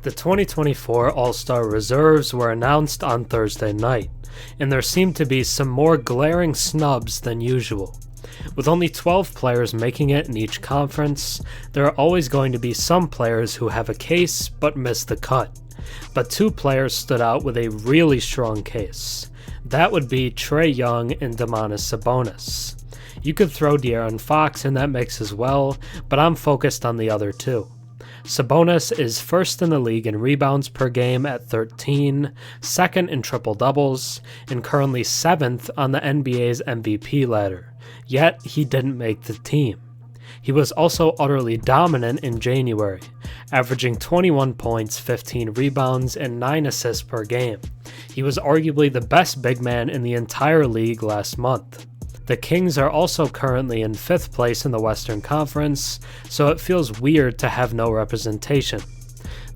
The 2024 All-Star reserves were announced on Thursday night, and there seemed to be some more glaring snubs than usual. With only 12 players making it in each conference, there are always going to be some players who have a case but miss the cut. But two players stood out with a really strong case. That would be Trae Young and Domantas Sabonis. You could throw De'Aaron Fox in that mix as well, but I'm focused on the other two. Sabonis is first in the league in rebounds per game at 13, second in triple-doubles, and currently 7th on the NBA's MVP ladder, yet he didn't make the team. He was also utterly dominant in January, averaging 21 points, 15 rebounds, and 9 assists per game. He was arguably the best big man in the entire league last month. The Kings are also currently in 5th place in the Western Conference, so it feels weird to have no representation.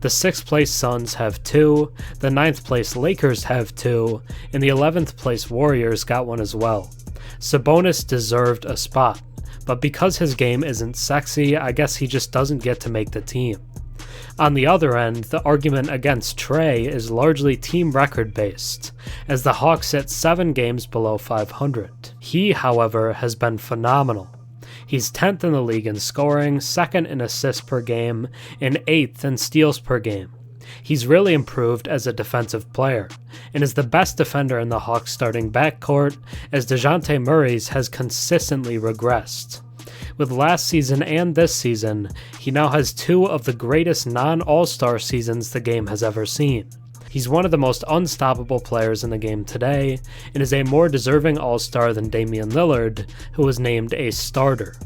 The 6th place Suns have 2, the 9th place Lakers have 2, and the 11th place Warriors got one as well. Sabonis deserved a spot, but because his game isn't sexy, I guess he just doesn't get to make the team. On the other end, the argument against Trae is largely team record based, as the Hawks sit 7 games below 500. He, however, has been phenomenal. He's 10th in the league in scoring, 2nd in assists per game, and 8th in steals per game. He's really improved as a defensive player, and is the best defender in the Hawks starting backcourt, as Dejounte Murray's has consistently regressed. With last season and this season, he now has 2 of the greatest non-All-Star seasons the game has ever seen. He's one of the most unstoppable players in the game today, and is a more deserving All-Star than Damian Lillard, who was named a starter.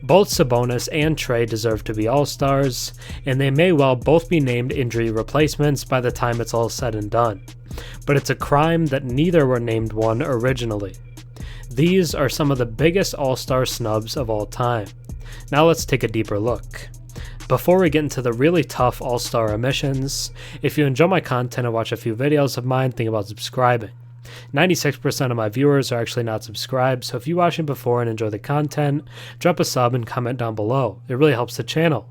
Both Sabonis and Trae deserve to be All-Stars, and they may well both be named injury replacements by the time it's all said and done. But it's a crime that neither were named one originally. These are some of the biggest All-Star snubs of all time. Now let's take a deeper look. Before we get into the really tough All-Star omissions, if you enjoy my content and watch a few videos of mine, think about subscribing. 96% of my viewers are actually not subscribed, so if you watched it before and enjoy the content, drop a sub and comment down below. It really helps the channel.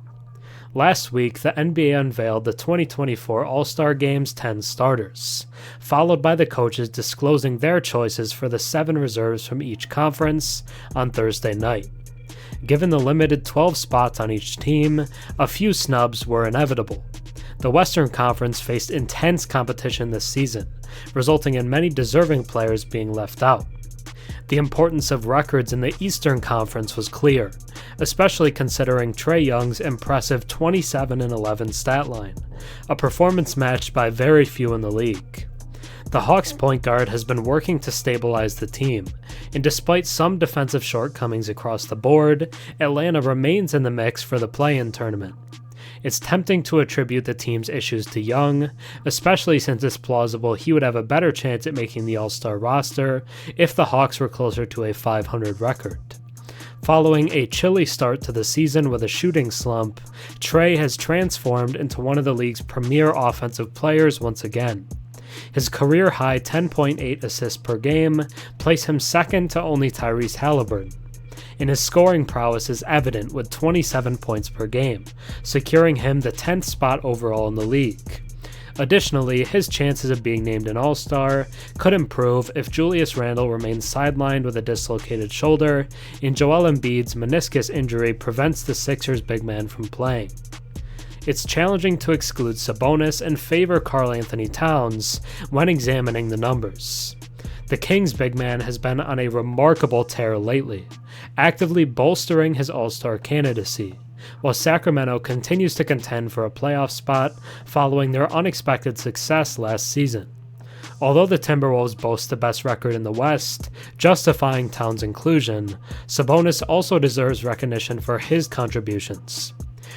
Last week, the NBA unveiled the 2024 All-Star Game's 10 starters, followed by the coaches disclosing their choices for the 7 reserves from each conference on Thursday night. Given the limited 12 spots on each team, a few snubs were inevitable. The Western Conference faced intense competition this season, resulting in many deserving players being left out. The importance of records in the Eastern Conference was clear, especially considering Trae Young's impressive 27-11 stat line, a performance matched by very few in the league. The Hawks' point guard has been working to stabilize the team, and despite some defensive shortcomings across the board, Atlanta remains in the mix for the play-in tournament. It's tempting to attribute the team's issues to Young, especially since it's plausible he would have a better chance at making the All-Star roster if the Hawks were closer to a 500 record. Following a chilly start to the season with a shooting slump, Trae has transformed into one of the league's premier offensive players once again. His career-high 10.8 assists per game place him second to only Tyrese Halliburton, and his scoring prowess is evident with 27 points per game, securing him the 10th spot overall in the league. Additionally, his chances of being named an All-Star could improve if Julius Randle remains sidelined with a dislocated shoulder, and Joel Embiid's meniscus injury prevents the Sixers' big man from playing. It's challenging to exclude Sabonis and favor Karl-Anthony Towns when examining the numbers. The Kings' big man has been on a remarkable tear lately, actively bolstering his All-Star candidacy, while Sacramento continues to contend for a playoff spot following their unexpected success last season. Although the Timberwolves boast the best record in the West, justifying Towns' inclusion, Sabonis also deserves recognition for his contributions.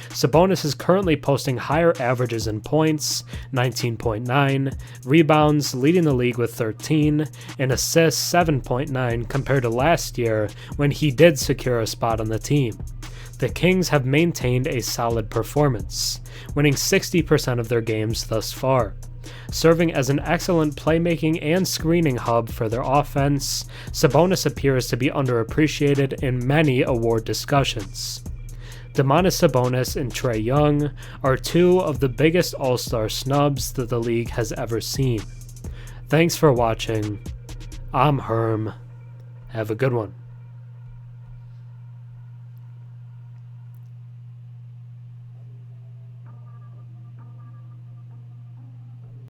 Sabonis is currently posting higher averages in points, 19.9, rebounds, leading the league with 13, and assists, 7.9, compared to last year when he did secure a spot on the team. The Kings have maintained a solid performance, winning 60% of their games thus far. Serving as an excellent playmaking and screening hub for their offense, Sabonis appears to be underappreciated in many award discussions. Domantas Sabonis and Trae Young are two of the biggest all-star snubs that the league has ever seen. Thanks for watching. I'm Herm. Have a good one.